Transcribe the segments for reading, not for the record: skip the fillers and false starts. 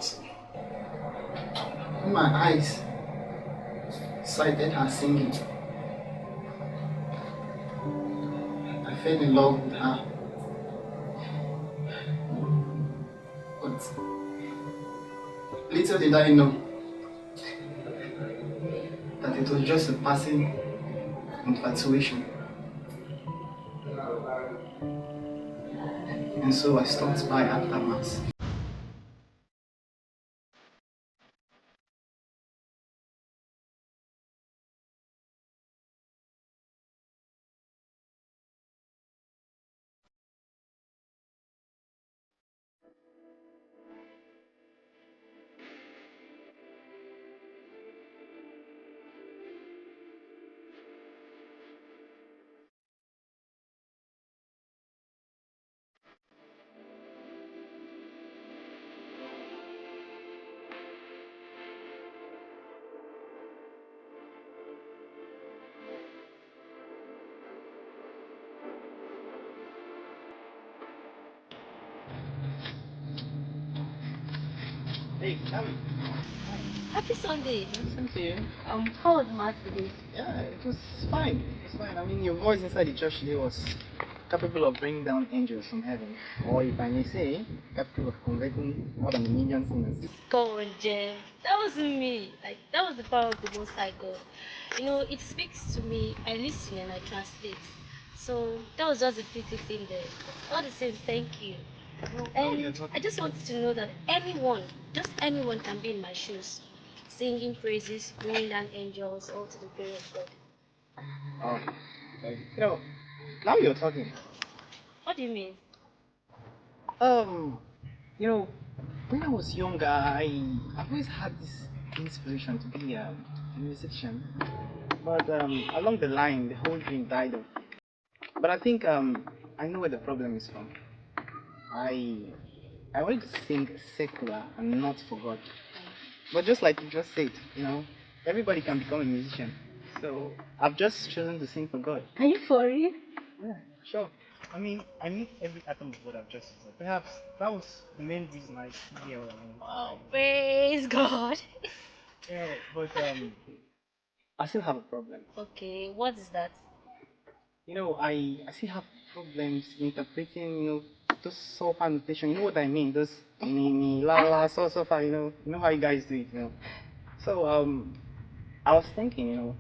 possible. When my eyes sighted her singing, I fell in love with her. But little did I know that it was just a passing infatuation. And so I stopped by after mass. Hey, Dami. Happy Sunday. Listen to you. How was Mass today? Yeah, it was fine. It was fine. I mean, your voice inside the church today was capable of bringing down angels from heaven. Or if I may say, capable of converting more than a million sinners. Come on, Jem. That wasn't me. Like that was the power of the Most High God. You know, it speaks to me. I listen and I translate. So that was just a pretty thing there. All the same, thank you. And I just wanted to know that anyone, just anyone, can be in my shoes, singing praises, bringing down angels, all to the glory of God. Oh, okay. Now you're talking. What do you mean? Um, you know, when I was younger, I've always had this inspiration to be a musician. But along the line, the whole dream died off. But I think I know where the problem is from. I I wanted to sing secular and not for God. But just like you just said, everybody can become a musician. So I've just chosen to sing for God. Are you for real? Yeah, sure. I mean, I need every atom of what I've just said. Perhaps that was the main reason I came here. Wow, praise God. Yeah, but I still have a problem. Okay, what is that? I still have problems interpreting, those sofa notation. You know what I mean? Those me, la, la, so far, you know how you guys do it. So, I was thinking,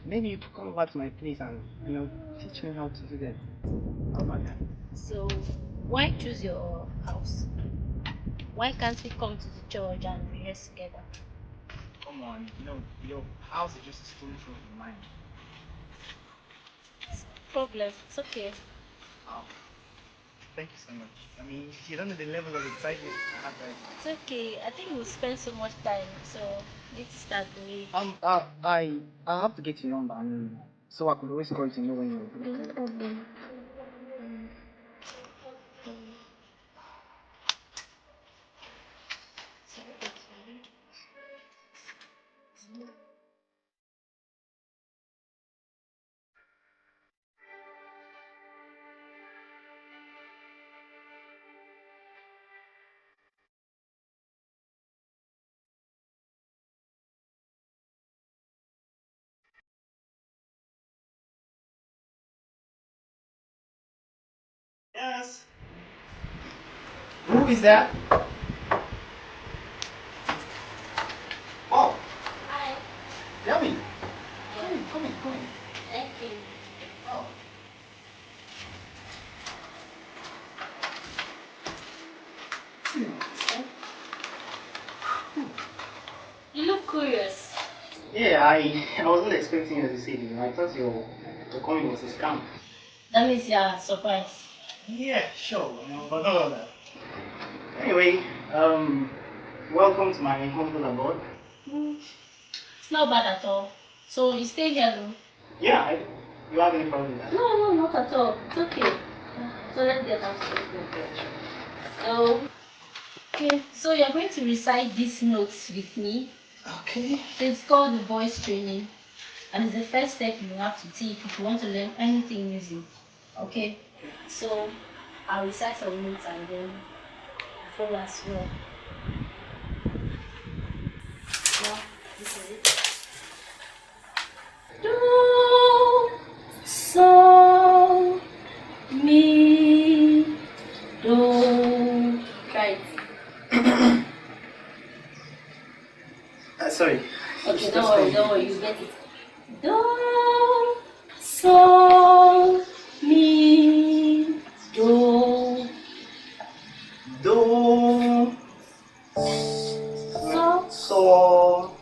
maybe you could come over to my place and, teach me how to do that. How about that? So, why choose your house? Why can't we come to the church and rehearse together? Come on, your house is just a stone throw from mine. Problem, it's okay. Oh, thank you so much. I mean, you don't know the level of excitement I have right It's okay. I think we'll spend so much time, so let's start the way. I have to get your number, so I could always call you to know when you're. No problem. Yes. Who is that? Oh, Hi. Dami. Yeah. Come in. Thank you. Oh. You look curious. Yeah, I wasn't expecting you to see it. I thought your coin was a scam. That means you're surprised. Yeah, sure, but not all that. Anyway, welcome to my humble abode. Mm, it's not bad at all. So you stay here though? Yeah, you have any problem with that? No, not at all. It's okay. So let's get out of here. So, okay, so you're going to recite these notes with me. Okay. So it's called the voice training, and it's the first step you have to take if you want to learn anything music. Okay, so I'll recite some notes and then you follow as well. This is it. Do, so, mi, do. Try it. Sorry. Okay, don't worry, you get it. Do, so, mi, do. Do, So, so,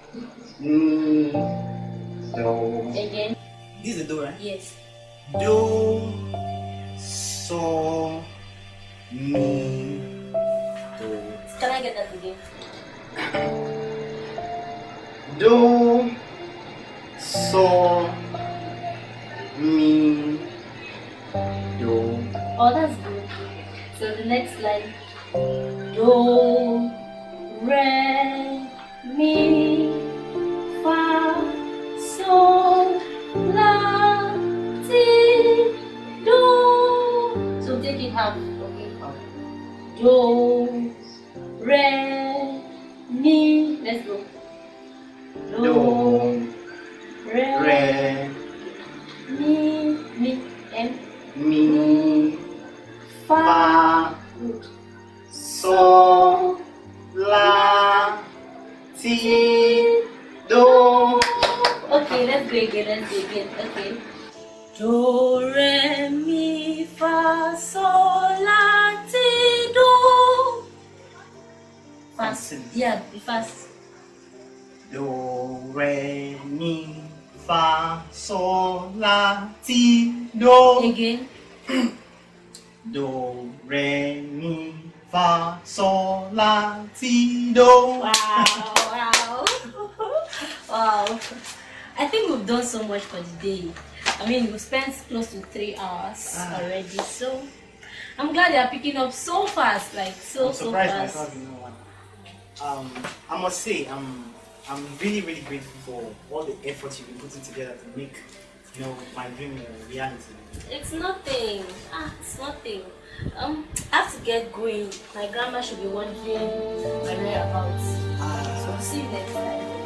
mi, do. again. This is the do, right? Yes. Do, so, mi, do. Can I get that again? Do, so, mi, do. Oh, that's good. So the next line. Do, re, mi, fa, sol, la, ti, do. So take it half, okay? Do, re, mi. Let's go. Do, re, mi, m, mi, fa. fa, Good. so, la, ti, do. Okay, let's go again. Okay. Do, re, mi, fa, sol, la, ti, do. Fast. Yeah, be fast. Do, re, mi, fa, sol, la, ti, do. Again. Do, re, mi, fa, sol, la, ti, do. Wow. Wow. I think we've done so much for the day. I mean, we've spent close to 3 hours already. So I'm glad you're picking up so fast, like I'm so surprised fast. myself, you know what? I must say, I'm really, really grateful for all the effort you've been putting together to make, you know, my dream a reality. It's nothing. It's nothing. I have to get going. My grandma should be wondering my whereabouts. So see you next time.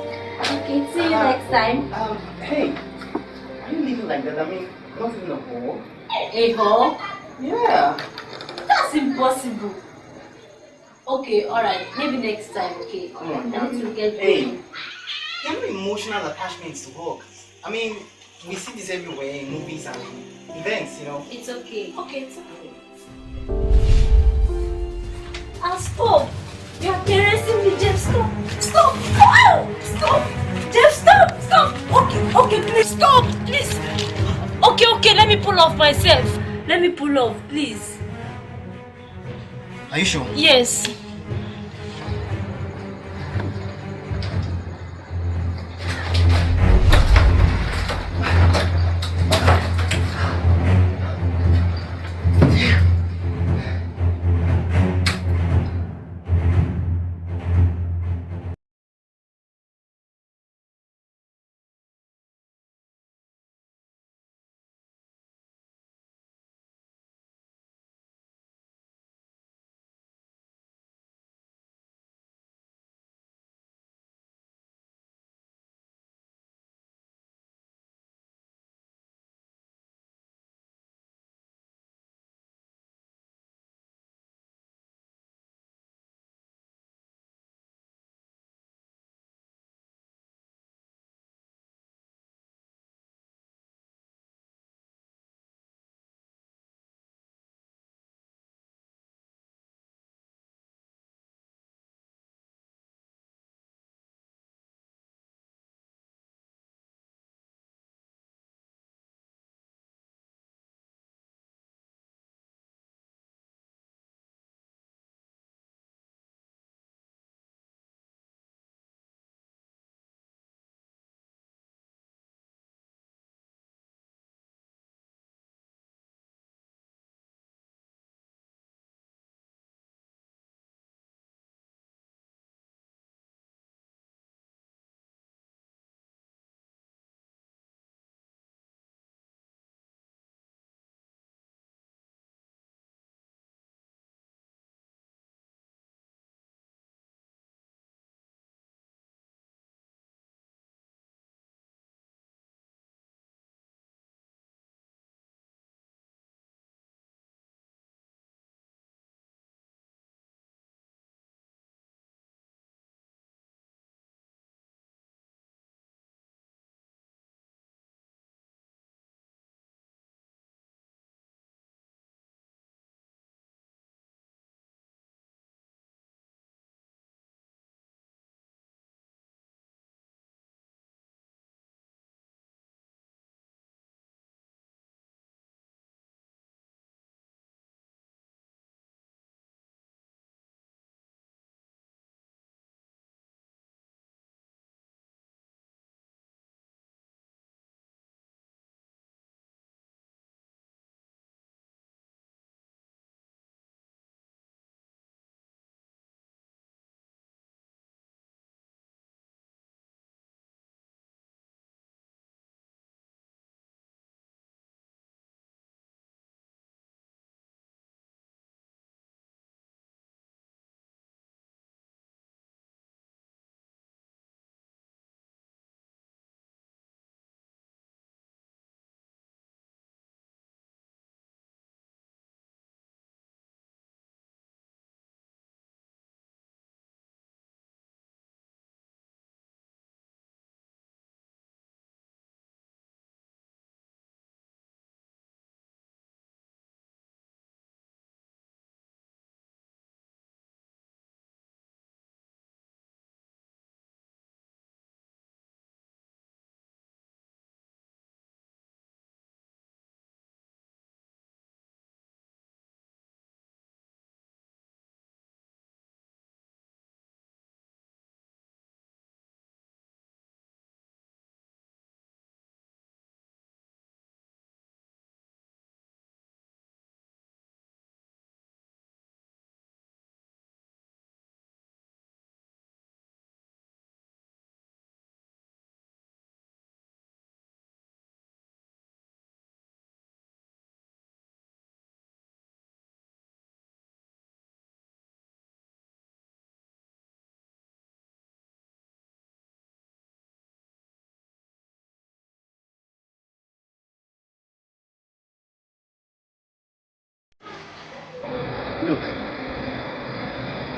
Okay, see you next time. Hey, are you living like that? I mean, not even a hole. A hole? Yeah. That's impossible. Okay, alright. Maybe next time, okay? Come on, I need to get hey, going. there are no emotional attachments to work. I mean, we see this everywhere in movies and events, you know. It's okay. Okay, it's okay. Stop! You're caressing me, Jeff. Stop! Stop! Ow! Stop! Jeff, stop! Stop! Okay, please stop! Please! Okay, let me pull off myself. Let me pull off, please. Are you sure? Yes.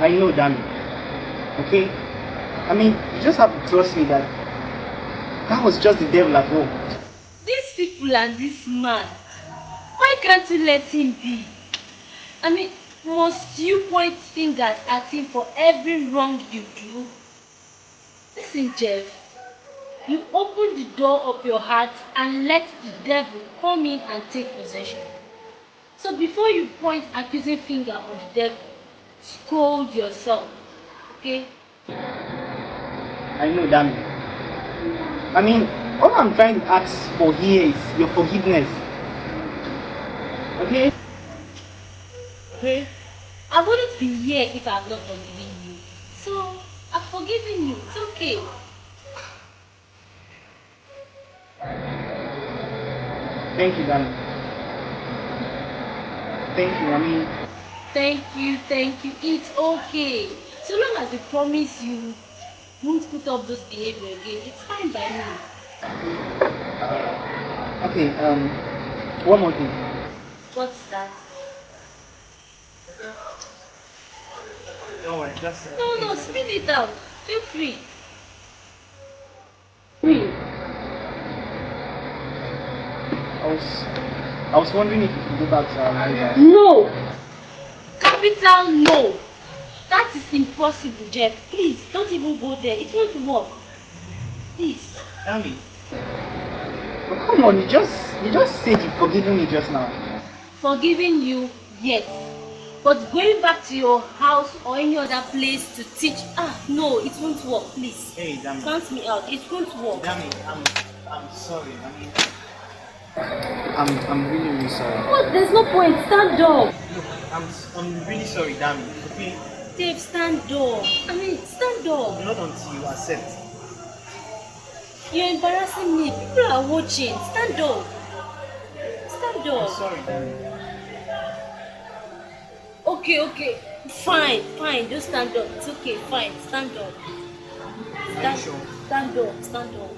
I know, Dami. Okay? I mean, you just have to trust me that that was just the devil at work. These people and this man, why can't you let him be? I mean, must you point fingers at him for every wrong you do? Listen, Jeff, you open the door of your heart and let the devil come in and take possession. So before you point accusing finger on the devil, scold yourself, okay? I know, Dami. I mean, all I'm trying to ask for here is your forgiveness. Okay? Okay? I wouldn't be here if I've not forgiven you. So, I've forgiven you. It's okay. Thank you, Dami. Thank you, I mean... Thank you. It's okay. So long as you promise you won't put up this behavior again, it's fine by me. Okay, one more thing. What's that? Don't worry, just... No, spit it out. Feel free. Free. I was wondering if you could go back to our life. No! Capital no! That is impossible, Jeff. Please, don't even go there. It won't work. Please. Dami. But come on, you just said you've forgiven me just now. Forgiving you, yes. But going back to your house or any other place to teach, no, it won't work, please. Hey, Dami. Count me out, it won't work. Dami, I'm sorry. I mean, I'm really, really sorry. What? There's no point. Stand up. Look, I'm really sorry, Dami. Okay? Dave, stand up. Stand up. Not until you accept. You're embarrassing me. People are watching. Stand up. Stand up. I'm sorry, Dami. Okay. Fine. Just stand up. It's okay. Fine. Stand up. Are you sure? Stand up.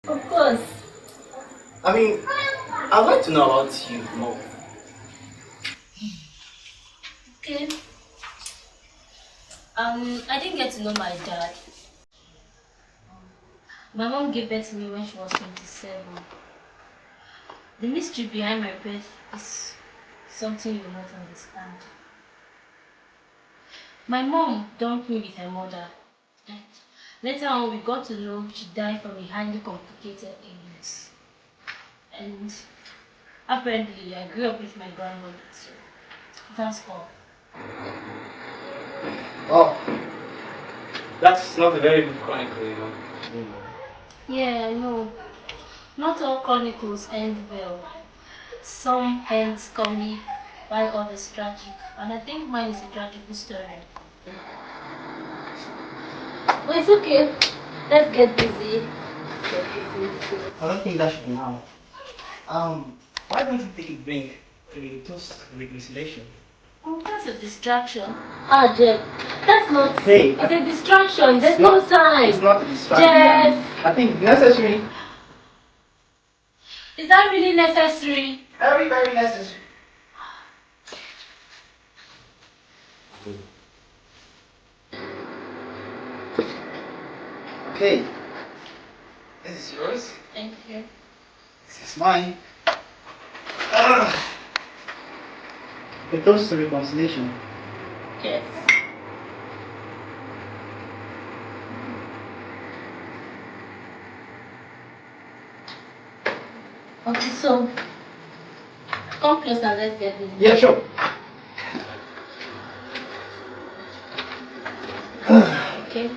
Of course. I mean, I'd like to know about you more. Okay. I didn't get to know my dad. My mom gave birth to me when she was 27. The mystery behind my birth is something you will not understand. My mom dumped me with her mother. Later on, we got to know she died from a highly complicated illness. And apparently, I grew up with my grandmother, so that's all. Oh, that's not a very good chronicle, you know. Yeah, I know. Not all chronicles end well. Some ends comic, while others tragic. And I think mine is a tragic story. But it's okay. Let's get busy. I don't think that should be now. Why don't you take a drink to toast reconciliation? Oh, that's a distraction. Jeff, that's not. Hey, it's a distraction. There's no sign. It's not a distraction. Jeff, I think it's necessary. is that really necessary? Very, very necessary. Okay. This is yours. Thank you. This is mine. The toast to reconciliation. Yes. Okay, so come close and let's get busy. Yeah, sure. Okay.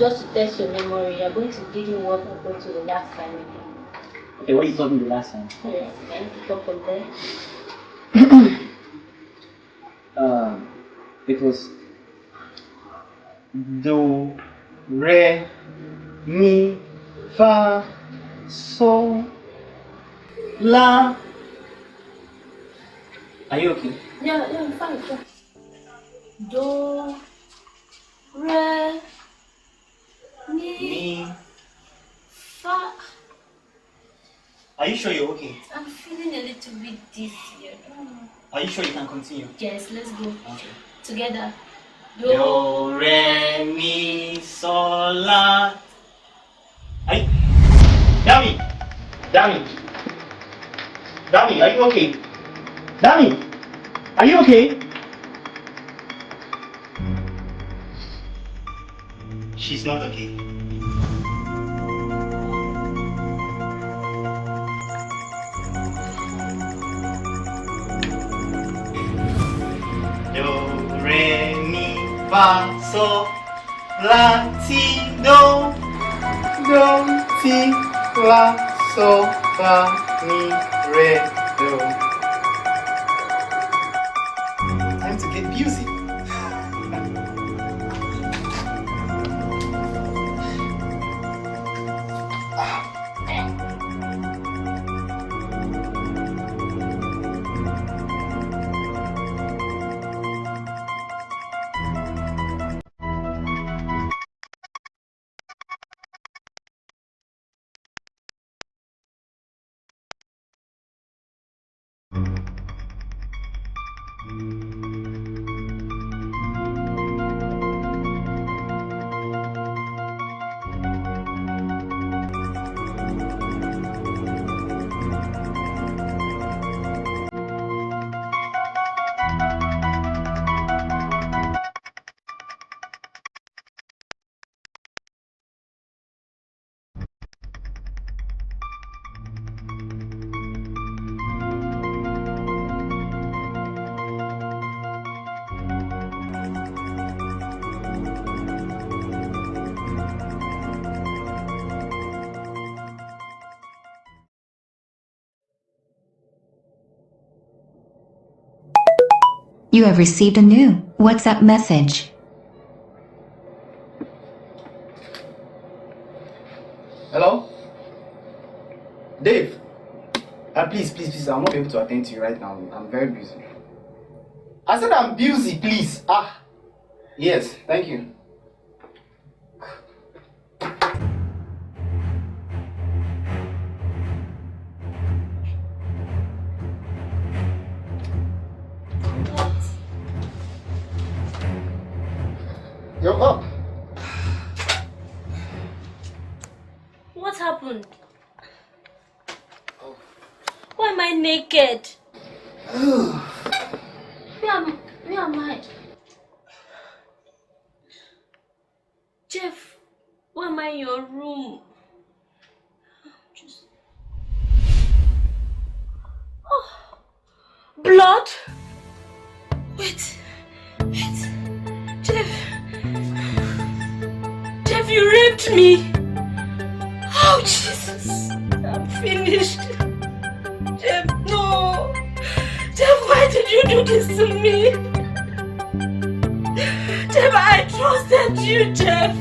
Just to test your memory, you're going to give me what happened to the last time again. Okay, what you told me the last time? Yes, I need to talk from there. It was do, re, mi, fa, sol, la. Are you okay? Yeah, I'm fine. Yeah. Do, re, mi, fa. Are you sure you're okay? I'm feeling a little bit dizzy. I don't know. Are you sure you can continue? Yes, let's go. Okay. Together. Do, re, mi, sol, la. Ay, Dami! Dami! Dami, are you okay? Dami! Are you okay? She's not okay. Do, re, mi, fa, sol, la, ti, do. Do, ti, la, sol, fa, mi, re, do. Time to get busy. You have received a new WhatsApp message. Hello? Dave? Please, I'll not be able to attend to you right now. I'm very busy. I said I'm busy, please. Yes, thank you. You're up. What happened? Why am I naked? Where am I? Jeff, why am I in your room? Oh, blood? Wait. Jeff, you raped me. Oh, Jesus. I'm finished. Jeff, no. Jeff, why did you do this to me? Jeff, I trusted you, Jeff.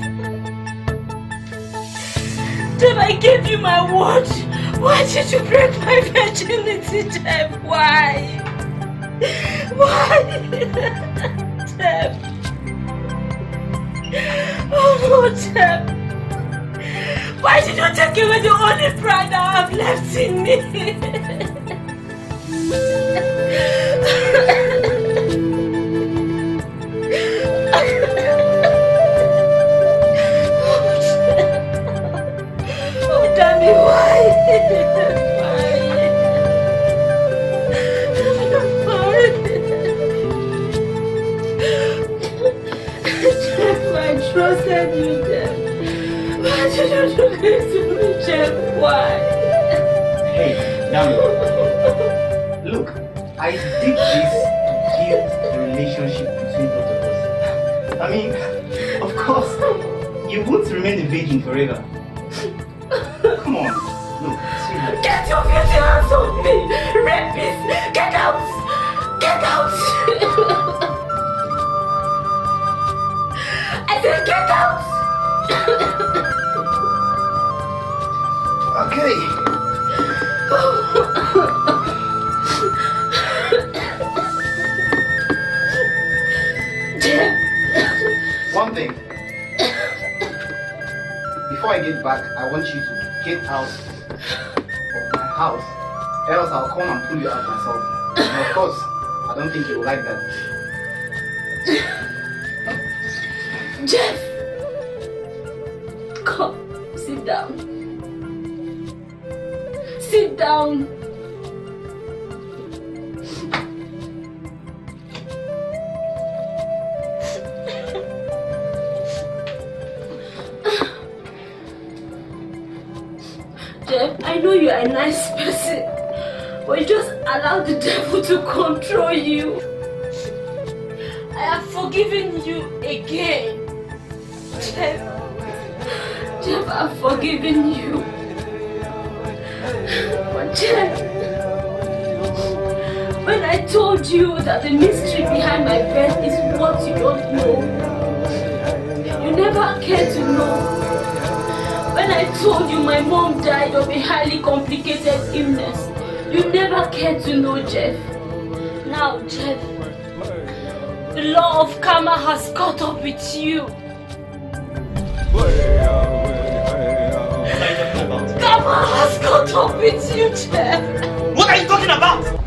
Jeff, I gave you my word. Why did you break my virginity, Jeff? Why? Jeff. Oh no, Jeff. Why did you take away the only pride I have left in me? Oh, Dami, why? I'm sorry. Jeff, I trusted you, Jeff. Why did you do this to me, Jeff? Why? Hey, Dami. Look, I did this to build a relationship between both of us. I mean, of course, You won't remain a virgin forever. Come on. Look, sweetheart. Get your filthy hands on me! Rapist! Get out! Get out! I said get out! Okay. One thing. Before I get back, I want you to get out of my house. Else I'll come and pull you out myself. And of course, I don't think you will like that. Jeff! Come, sit down. Sit down. Jeff, I know you are a nice person, but you just allow the devil to control you. I have forgiven you again. Jeff, I've forgiven you. But Jeff, when I told you that the mystery behind my birth is what you don't know, you never cared to know. When I told you my mom died of a highly complicated illness, you never cared to know, Jeff. Now, Jeff, the law of karma has caught up with you. Karma has caught up with you, Jeff. What are you talking about?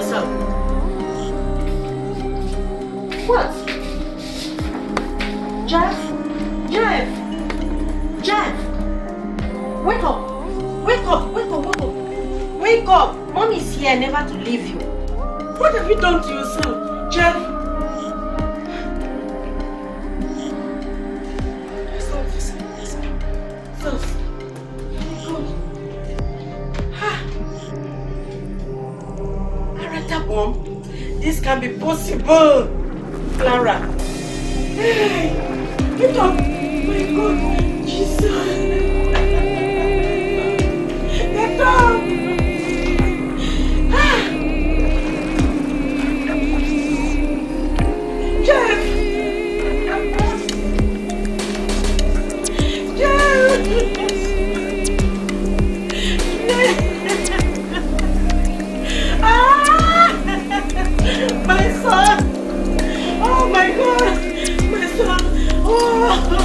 What's up? What? Jeff? Jeff? Jeff? Wake up! Wake up! Wake up! Wake up! Wake up! Mom is here, never to leave you. What have you done to yourself, Jeff? This can be possible, Clara. Hey, get up! My God, Jesus! Get up! Jeff! My son! Oh my God! My son! Oh!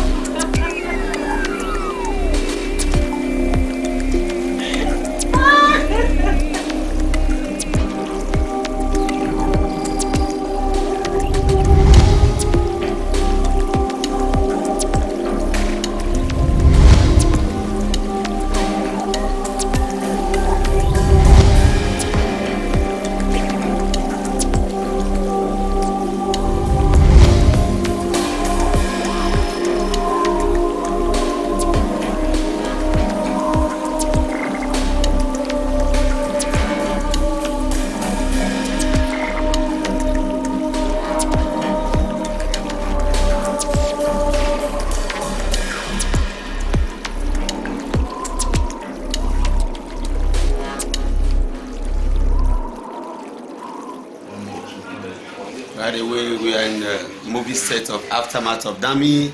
By the way, we are in the movie set of Aftermath of Dami.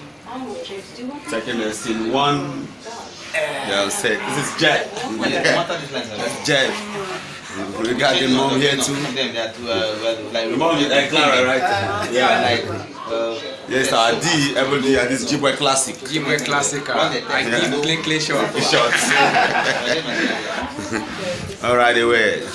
Taking the scene 1. Yeah, I'm set. This is Jeff. That's Jeff. We got the mom here too. The mom is Clara, right? Yeah. Yes, our D, every day, and this G-Boy Classic. G-Boy Classic. I keep playing clay short. Shorts. All right, away.